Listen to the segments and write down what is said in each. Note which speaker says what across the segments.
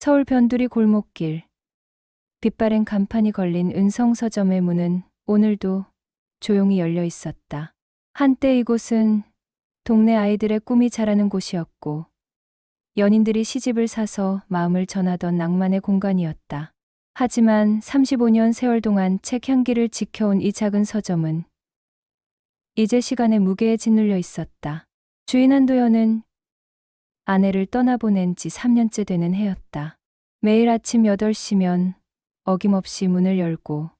Speaker 1: 서울 변두리 골목길. 빛바랜 간판이 걸린 은성 서점의 문은 오늘도 조용히 열려 있었다. 한때 이곳은 동네 아이들의 꿈이 자라는 곳이었고 연인들이 시집을 사서 마음을 전하던 낭만의 공간이었다. 하지만 35년 세월 동안 책 향기를 지켜온 이 작은 서점은 이제 시간의 무게에 짓눌려 있었다. 주인 한도연은 아내를 떠나보낸 지 3년째 되는 해였다. 매일 아침 8시면 어김없이 문을 열고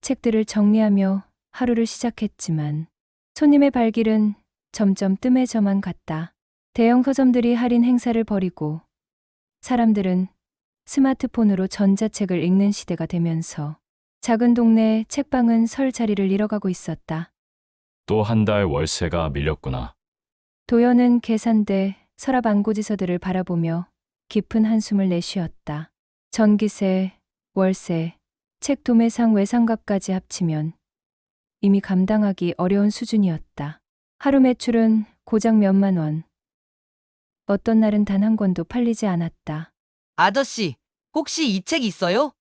Speaker 1: 책들을 정리하며 하루를 시작했지만 손님의 발길은 점점 뜸해져만 갔다. 대형 서점들이 할인 행사를 벌이고 사람들은 스마트폰으로 전자책을 읽는 시대가 되면서 작은 동네 책방은 설 자리를 잃어가고 있었다.
Speaker 2: 또 한 달 월세가 밀렸구나.
Speaker 1: 도연은 계산대 서랍 안고지서들을 바라보며 깊은 한숨을 내쉬었다. 전기세, 월세, 책 도매상 외상값까지 합치면 이미 감당하기 어려운 수준이었다. 하루 매출은 고작 몇만 원. 어떤 날은 단 한 권도 팔리지 않았다.
Speaker 3: 아저씨, 혹시 이 책 있어요?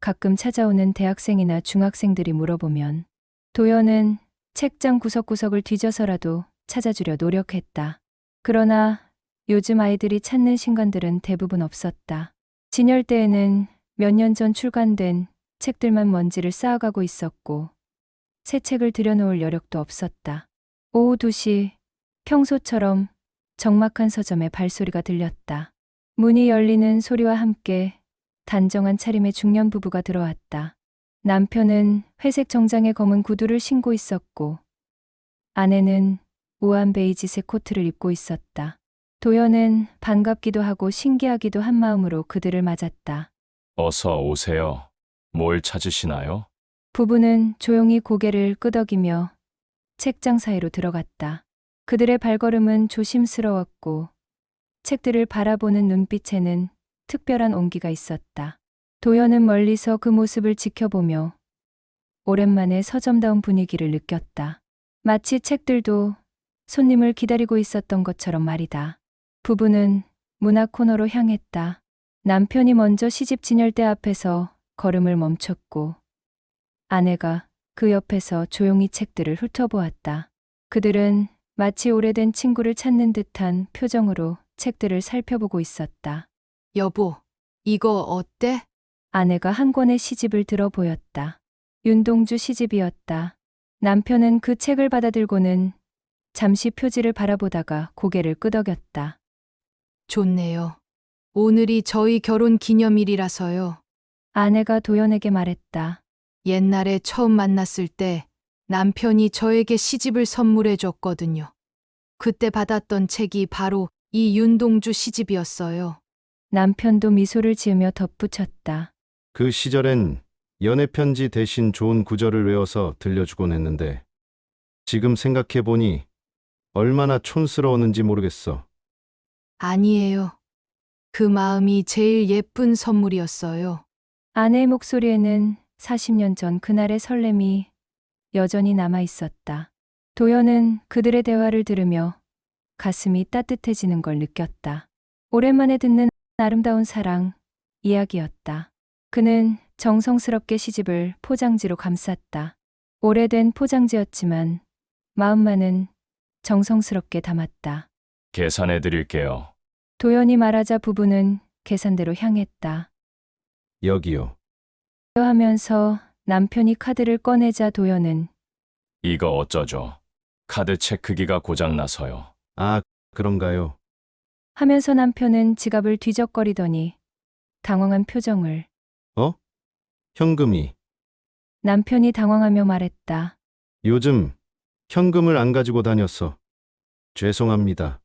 Speaker 1: 가끔 찾아오는 대학생이나 중학생들이 물어보면 도연은 책장 구석구석을 뒤져서라도 찾아주려 노력했다. 그러나 요즘 아이들이 찾는 신간들은 대부분 없었다. 진열대에는 몇 년 전 출간된 책들만 먼지를 쌓아가고 있었고 새 책을 들여놓을 여력도 없었다. 오후 2시 평소처럼 적막한 서점에 발소리가 들렸다. 문이 열리는 소리와 함께 단정한 차림의 중년 부부가 들어왔다. 남편은 회색 정장에 검은 구두를 신고 있었고 아내는 우아한 베이지색 코트를 입고 있었다. 도연은 반갑기도 하고 신기하기도 한 마음으로 그들을 맞았다.
Speaker 2: 어서 오세요. 뭘 찾으시나요?
Speaker 1: 부부는 조용히 고개를 끄덕이며 책장 사이로 들어갔다. 그들의 발걸음은 조심스러웠고 책들을 바라보는 눈빛에는 특별한 온기가 있었다. 도연은 멀리서 그 모습을 지켜보며 오랜만에 서점다운 분위기를 느꼈다. 마치 책들도 손님을 기다리고 있었던 것처럼 말이다. 부부는 문 앞 코너로 향했다. 남편이 먼저 시집 진열대 앞에서 걸음을 멈췄고 아내가 그 옆에서 조용히 책들을 훑어보았다. 그들은 마치 오래된 친구를 찾는 듯한 표정으로 책들을 살펴보고 있었다.
Speaker 3: 여보, 이거 어때?
Speaker 1: 아내가 한 권의 시집을 들어 보였다. 윤동주 시집이었다. 남편은 그 책을 받아들고는 잠시 표지를 바라보다가 고개를 끄덕였다.
Speaker 3: 좋네요. 오늘이 저희 결혼 기념일이라서요.
Speaker 1: 아내가 도연에게 말했다.
Speaker 3: 옛날에 처음 만났을 때 남편이 저에게 시집을 선물해 줬거든요. 그때 받았던 책이 바로 이 윤동주 시집이었어요.
Speaker 1: 남편도 미소를 지으며 덧붙였다.
Speaker 4: 그 시절엔 연애 편지 대신 좋은 구절을 외워서 들려주곤 했는데 지금 생각해보니 얼마나 촌스러웠는지 모르겠어.
Speaker 3: 아니에요. 그 마음이 제일 예쁜 선물이었어요.
Speaker 1: 아내의 목소리에는 40년 전 그날의 설렘이 여전히 남아 있었다. 도연은 그들의 대화를 들으며 가슴이 따뜻해지는 걸 느꼈다. 오랜만에 듣는 아름다운 사랑 이야기였다. 그는 정성스럽게 시집을 포장지로 감쌌다. 오래된 포장지였지만 마음만은 정성스럽게 담았다.
Speaker 2: 계산해 드릴게요.
Speaker 1: 도연이 말하자 부부는 계산대로 향했다.
Speaker 4: 여기요.
Speaker 1: 하면서 남편이 카드를 꺼내자 도연은
Speaker 2: 이거 어쩌죠? 카드 책 크기가 고장나서요.
Speaker 4: 아, 그런가요?
Speaker 1: 하면서 남편은 지갑을 뒤적거리더니 당황한 표정을
Speaker 4: 현금이.
Speaker 1: 남편이 당황하며 말했다.
Speaker 4: 요즘 현금을 안 가지고 다녔어. 죄송합니다.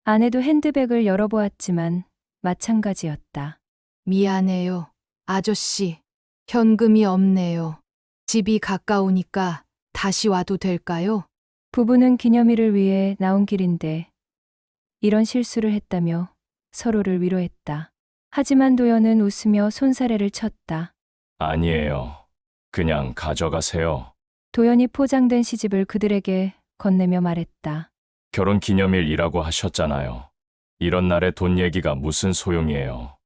Speaker 1: 아내도 핸드백을 열어보았지만 마찬가지였다.
Speaker 3: 미안해요. 아저씨, 현금이 없네요. 집이 가까우니까 다시 와도 될까요?
Speaker 1: 부부는 기념일을 위해 나온 길인데 이런 실수를 했다며 서로를 위로했다. 하지만 도연은 웃으며 손사래를 쳤다.
Speaker 2: 아니에요. 그냥 가져가세요.
Speaker 1: 도연이 포장된 시집을 그들에게 건네며 말했다.
Speaker 2: 결혼 기념일이라고 하셨잖아요. 이런 날에 돈 얘기가 무슨 소용이에요.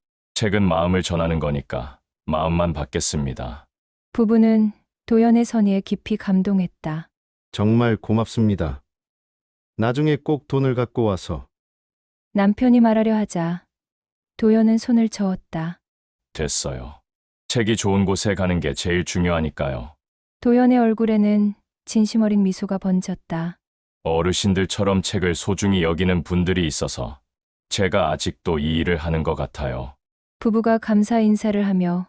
Speaker 2: 책은 마음을 전하는 거니까 마음만 받겠습니다.
Speaker 1: 부부는 도연의 선의에 깊이 감동했다.
Speaker 4: 정말 고맙습니다. 나중에 꼭 돈을 갖고 와서.
Speaker 1: 남편이 말하려 하자 도연은 손을 저었다.
Speaker 2: 됐어요. 책이 좋은 곳에 가는 게 제일 중요하니까요.
Speaker 1: 도연의 얼굴에는 진심 어린 미소가 번졌다.
Speaker 2: 어르신들처럼 책을 소중히 여기는 분들이 있어서 제가 아직도 이 일을 하는 것 같아요.
Speaker 1: 부부가 감사 인사를 하며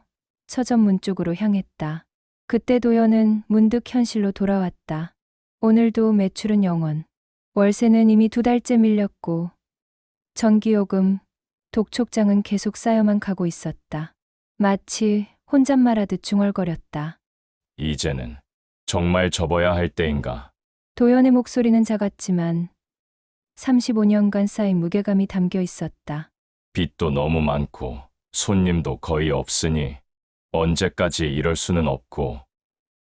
Speaker 1: 서점 문 쪽으로 향했다. 그때 도연은 문득 현실로 돌아왔다. 오늘도 매출은 0원. 월세는 이미 2달째 밀렸고 전기요금, 독촉장은 계속 쌓여만 가고 있었다. 마치 혼잣말하듯 중얼거렸다.
Speaker 2: 이제는 정말 접어야 할 때인가.
Speaker 1: 도연의 목소리는 작았지만 35년간 쌓인 무게감이 담겨 있었다.
Speaker 2: 빚도 너무 많고 손님도 거의 없으니 언제까지 이럴 수는 없고.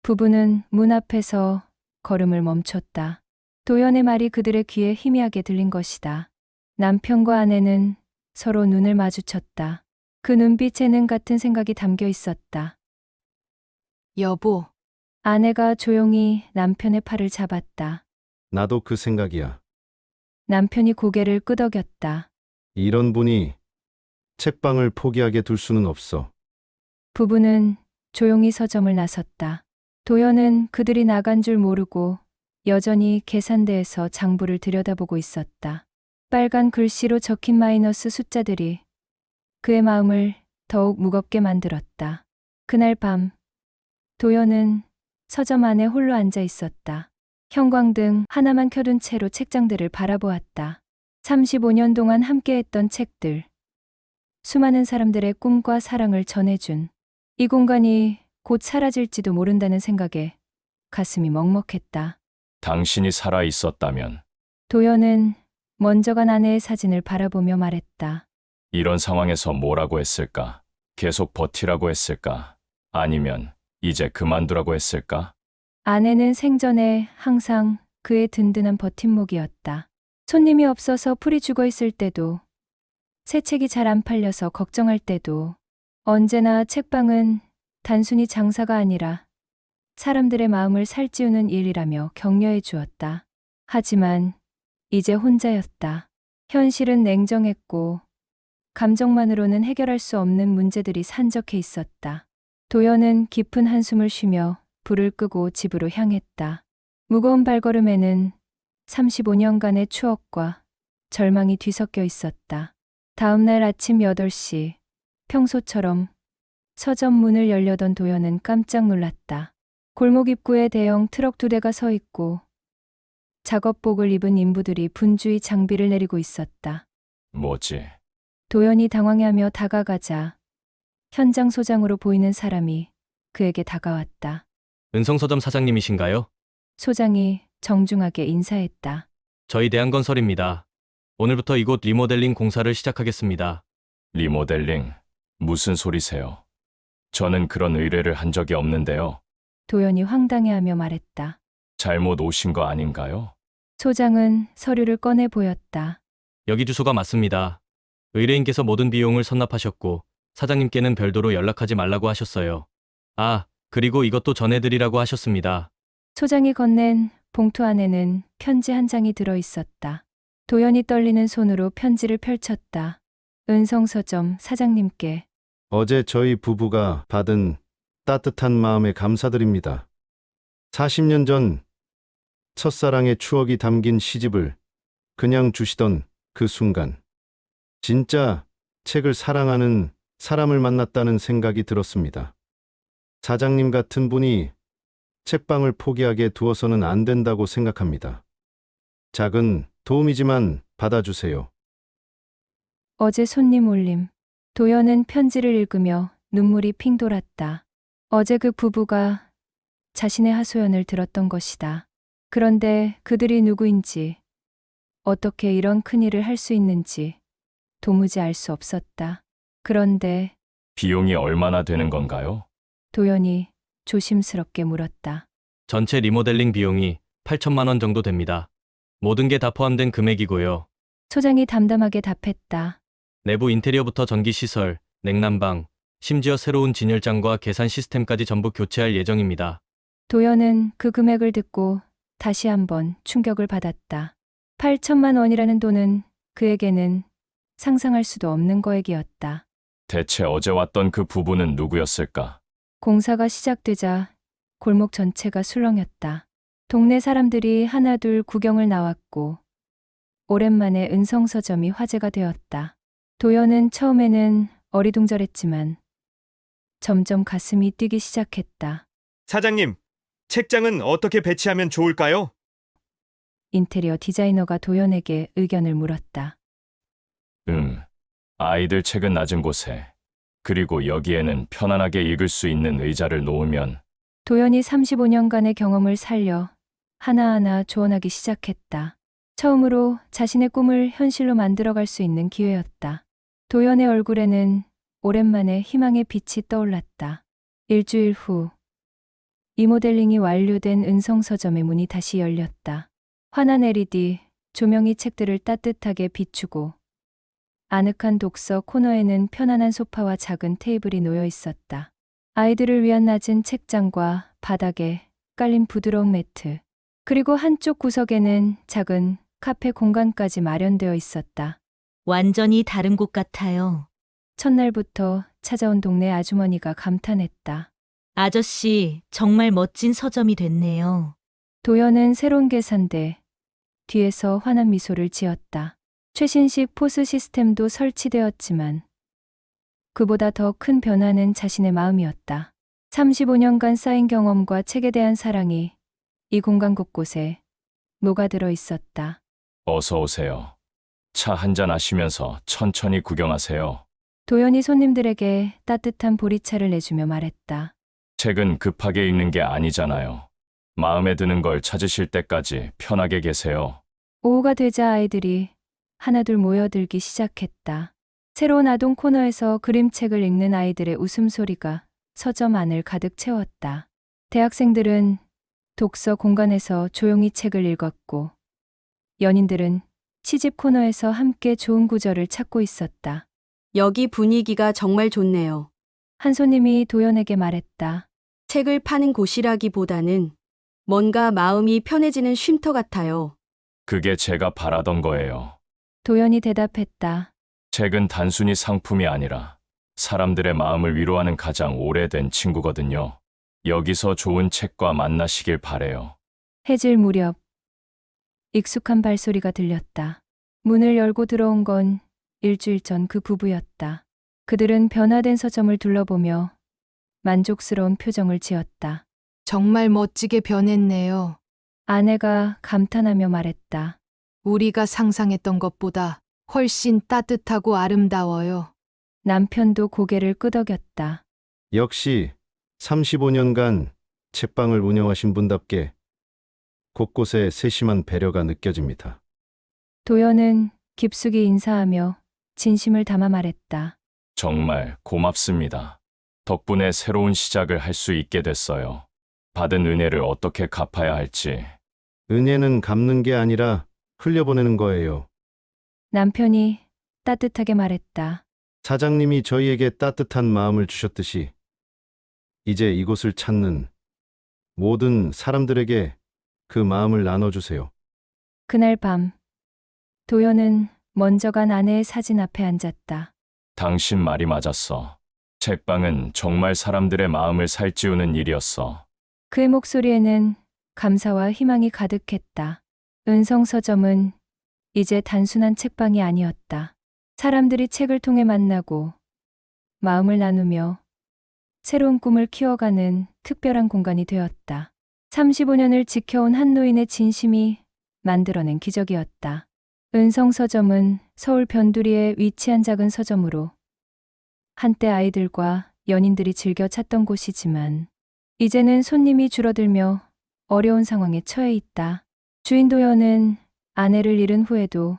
Speaker 1: 부부는 문 앞에서 걸음을 멈췄다. 도연의 말이 그들의 귀에 희미하게 들린 것이다. 남편과 아내는 서로 눈을 마주쳤다. 그 눈빛에는 같은 생각이 담겨 있었다.
Speaker 3: 여보,
Speaker 1: 아내가 조용히 남편의 팔을 잡았다.
Speaker 4: 나도 그 생각이야.
Speaker 1: 남편이 고개를 끄덕였다.
Speaker 4: 이런 분이 책방을 포기하게 둘 수는 없어.
Speaker 1: 부부는 조용히 서점을 나섰다. 도연은 그들이 나간 줄 모르고 여전히 계산대에서 장부를 들여다보고 있었다. 빨간 글씨로 적힌 마이너스 숫자들이 그의 마음을 더욱 무겁게 만들었다. 그날 밤 도연은 서점 안에 홀로 앉아 있었다. 형광등 하나만 켜둔 채로 책장들을 바라보았다. 35년 동안 함께했던 책들. 수많은 사람들의 꿈과 사랑을 전해준 이 공간이 곧 사라질지도 모른다는 생각에 가슴이 먹먹했다.
Speaker 2: 당신이 살아 있었다면
Speaker 1: 도연은 먼저 간 아내의 사진을 바라보며 말했다.
Speaker 2: 이런 상황에서 뭐라고 했을까? 계속 버티라고 했을까? 아니면 이제 그만두라고 했을까?
Speaker 1: 아내는 생전에 항상 그의 든든한 버팀목이었다. 손님이 없어서 풀이 죽어 있을 때도, 새 책이 잘 안 팔려서 걱정할 때도, 언제나 책방은 단순히 장사가 아니라 사람들의 마음을 살찌우는 일이라며 격려해 주었다. 하지만 이제 혼자였다. 현실은 냉정했고 감정만으로는 해결할 수 없는 문제들이 산적해 있었다. 도연은 깊은 한숨을 쉬며 불을 끄고 집으로 향했다. 무거운 발걸음에는 35년간의 추억과 절망이 뒤섞여 있었다. 다음 날 아침 8시, 평소처럼 서점 문을 열려던 도연은 깜짝 놀랐다. 골목 입구에 대형 트럭 2대가 서 있고 작업복을 입은 인부들이 분주히 장비를 내리고 있었다.
Speaker 2: 뭐지?
Speaker 1: 도연이 당황해하며 다가가자 현장 소장으로 보이는 사람이 그에게 다가왔다.
Speaker 5: 은성서점 사장님이신가요?
Speaker 1: 소장이 정중하게 인사했다.
Speaker 5: 저희 대한건설입니다. 오늘부터 이곳 리모델링 공사를 시작하겠습니다.
Speaker 2: 리모델링? 무슨 소리세요? 저는 그런 의뢰를 한 적이 없는데요.
Speaker 1: 도연이 황당해하며 말했다.
Speaker 2: 잘못 오신 거 아닌가요?
Speaker 1: 소장은 서류를 꺼내 보였다.
Speaker 5: 여기 주소가 맞습니다. 의뢰인께서 모든 비용을 선납하셨고 사장님께는 별도로 연락하지 말라고 하셨어요. 아, 그리고 이것도 전해드리라고 하셨습니다.
Speaker 1: 소장이 건넨 봉투 안에는 편지 한 장이 들어 있었다. 도연이 떨리는 손으로 편지를 펼쳤다. 은성서점 사장님께.
Speaker 4: 어제 저희 부부가 받은 따뜻한 마음에 감사드립니다. 40년 전 첫사랑의 추억이 담긴 시집을 그냥 주시던 그 순간, 진짜 책을 사랑하는 사람을 만났다는 생각이 들었습니다. 사장님 같은 분이 책방을 포기하게 두어서는 안 된다고 생각합니다. 작은 도움이지만 받아주세요.
Speaker 1: 어제 손님 올림. 도연은 편지를 읽으며 눈물이 핑 돌았다. 어제 그 부부가 자신의 하소연을 들었던 것이다. 그런데 그들이 누구인지, 어떻게 이런 큰일을 할 수 있는지 도무지 알 수 없었다. 그런데
Speaker 2: 비용이 얼마나 되는 건가요?
Speaker 1: 도연이 조심스럽게 물었다.
Speaker 5: 전체 리모델링 비용이 8천만 원 정도 됩니다. 모든 게 다 포함된 금액이고요.
Speaker 1: 소장이 담담하게 답했다.
Speaker 5: 내부 인테리어부터 전기 시설, 냉난방, 심지어 새로운 진열장과 계산 시스템까지 전부 교체할 예정입니다.
Speaker 1: 도연은 그 금액을 듣고 다시 한번 충격을 받았다. 8천만 원이라는 돈은 그에게는 상상할 수도 없는 거액이었다.
Speaker 2: 대체 어제 왔던 그 부부는 누구였을까?
Speaker 1: 공사가 시작되자 골목 전체가 술렁였다. 동네 사람들이 하나둘 구경을 나왔고 오랜만에 은성서점이 화제가 되었다. 도연은 처음에는 어리둥절했지만 점점 가슴이 뛰기 시작했다.
Speaker 6: 사장님, 책장은 어떻게 배치하면 좋을까요?
Speaker 1: 인테리어 디자이너가 도연에게 의견을 물었다.
Speaker 2: 아이들 책은 낮은 곳에, 그리고 여기에는 편안하게 읽을 수 있는 의자를 놓으면.
Speaker 1: 도연이 35년간의 경험을 살려 하나하나 조언하기 시작했다. 처음으로 자신의 꿈을 현실로 만들어갈 수 있는 기회였다. 도연의 얼굴에는 오랜만에 희망의 빛이 떠올랐다. 일주일 후, 리모델링이 완료된 은성서점의 문이 다시 열렸다. 환한 LED 조명이 책들을 따뜻하게 비추고 아늑한 독서 코너에는 편안한 소파와 작은 테이블이 놓여 있었다. 아이들을 위한 낮은 책장과 바닥에 깔린 부드러운 매트, 그리고 한쪽 구석에는 작은 카페 공간까지 마련되어 있었다.
Speaker 7: 완전히 다른 곳 같아요.
Speaker 1: 첫날부터 찾아온 동네 아주머니가 감탄했다.
Speaker 7: 아저씨, 정말 멋진 서점이 됐네요.
Speaker 1: 도연은 새로운 계산대 뒤에서 환한 미소를 지었다. 최신식 포스 시스템도 설치되었지만 그보다 더 큰 변화는 자신의 마음이었다. 35년간 쌓인 경험과 책에 대한 사랑이 이 공간 곳곳에 녹아들어 있었다.
Speaker 2: 어서 오세요. 차 한잔 하시면서 천천히 구경하세요.
Speaker 1: 도연이 손님들에게 따뜻한 보리차를 내주며 말했다.
Speaker 2: 책은 급하게 읽는 게 아니잖아요. 마음에 드는 걸 찾으실 때까지 편하게 계세요.
Speaker 1: 오후가 되자 아이들이 하나둘 모여들기 시작했다. 새로운 아동 코너에서 그림책을 읽는 아이들의 웃음소리가 서점 안을 가득 채웠다. 대학생들은 독서 공간에서 조용히 책을 읽었고 연인들은 시집 코너에서 함께 좋은 구절을 찾고 있었다.
Speaker 8: 여기 분위기가 정말 좋네요.
Speaker 1: 한 손님이 도연에게 말했다.
Speaker 8: 책을 파는 곳이라기보다는 뭔가 마음이 편해지는 쉼터 같아요.
Speaker 2: 그게 제가 바라던 거예요.
Speaker 1: 도연이 대답했다.
Speaker 2: 책은 단순히 상품이 아니라 사람들의 마음을 위로하는 가장 오래된 친구거든요. 여기서 좋은 책과 만나시길 바래요.
Speaker 1: 해질 무렵 익숙한 발소리가 들렸다. 문을 열고 들어온 건 일주일 전 그 부부였다. 그들은 변화된 서점을 둘러보며 만족스러운 표정을 지었다.
Speaker 3: 정말 멋지게 변했네요.
Speaker 1: 아내가 감탄하며 말했다.
Speaker 3: 우리가 상상했던 것보다 훨씬 따뜻하고 아름다워요.
Speaker 1: 남편도 고개를 끄덕였다.
Speaker 4: 역시 35년간 책방을 운영하신 분답게 곳곳에 세심한 배려가 느껴집니다.
Speaker 1: 도연은 깊숙이 인사하며 진심을 담아 말했다.
Speaker 2: 정말 고맙습니다. 덕분에 새로운 시작을 할 수 있게 됐어요. 받은 은혜를 어떻게 갚아야 할지.
Speaker 4: 은혜는 갚는 게 아니라 흘려보내는 거예요.
Speaker 1: 남편이 따뜻하게 말했다.
Speaker 4: 사장님이 저희에게 따뜻한 마음을 주셨듯이 이제 이곳을 찾는 모든 사람들에게 그 마음을 나눠주세요.
Speaker 1: 그날 밤 도연은 먼저 간 아내의 사진 앞에 앉았다.
Speaker 2: 당신 말이 맞았어. 책방은 정말 사람들의 마음을 살찌우는 일이었어.
Speaker 1: 그의 목소리에는 감사와 희망이 가득했다. 은성서점은 이제 단순한 책방이 아니었다. 사람들이 책을 통해 만나고 마음을 나누며 새로운 꿈을 키워가는 특별한 공간이 되었다. 35년을 지켜온 한 노인의 진심이 만들어낸 기적이었다. 은성서점은 서울 변두리에 위치한 작은 서점으로 한때 아이들과 연인들이 즐겨 찾던 곳이지만 이제는 손님이 줄어들며 어려운 상황에 처해 있다. 주인 도연은 아내를 잃은 후에도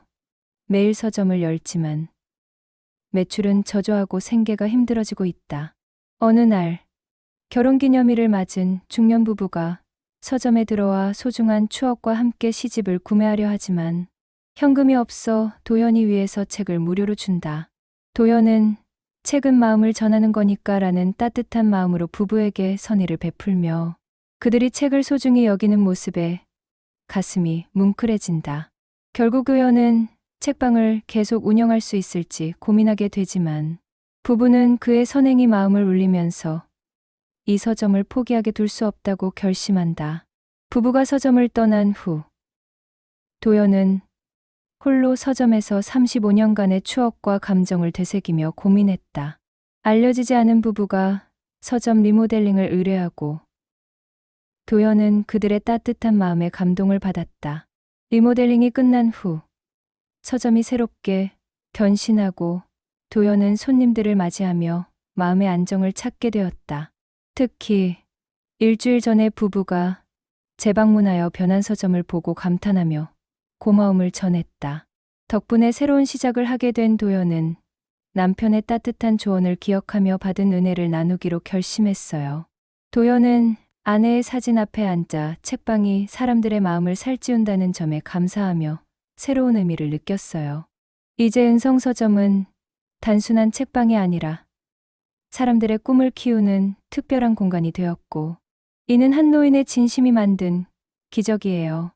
Speaker 1: 매일 서점을 열지만 매출은 저조하고 생계가 힘들어지고 있다. 어느 날 결혼기념일을 맞은 중년 부부가 서점에 들어와 소중한 추억과 함께 시집을 구매하려 하지만 현금이 없어 도연이 위해서 책을 무료로 준다. 도연은 책은 마음을 전하는 거니까라는 따뜻한 마음으로 부부에게 선의를 베풀며 그들이 책을 소중히 여기는 모습에 가슴이 뭉클해진다. 결국 의원은 책방을 계속 운영할 수 있을지 고민하게 되지만 부부는 그의 선행이 마음을 울리면서 이 서점을 포기하게 둘 수 없다고 결심한다. 부부가 서점을 떠난 후 도연은 홀로 서점에서 35년간의 추억과 감정을 되새기며 고민했다. 알려지지 않은 부부가 서점 리모델링을 의뢰하고 도연은 그들의 따뜻한 마음에 감동을 받았다. 리모델링이 끝난 후 서점이 새롭게 변신하고 도연은 손님들을 맞이하며 마음의 안정을 찾게 되었다. 특히 일주일 전에 부부가 재방문하여 변한 서점을 보고 감탄하며 고마움을 전했다. 덕분에 새로운 시작을 하게 된 도연은 남편의 따뜻한 조언을 기억하며 받은 은혜를 나누기로 결심했어요. 도연은 아내의 사진 앞에 앉아 책방이 사람들의 마음을 살찌운다는 점에 감사하며 새로운 의미를 느꼈어요. 이제 은성서점은 단순한 책방이 아니라 사람들의 꿈을 키우는 특별한 공간이 되었고, 이는 한 노인의 진심이 만든 기적이에요.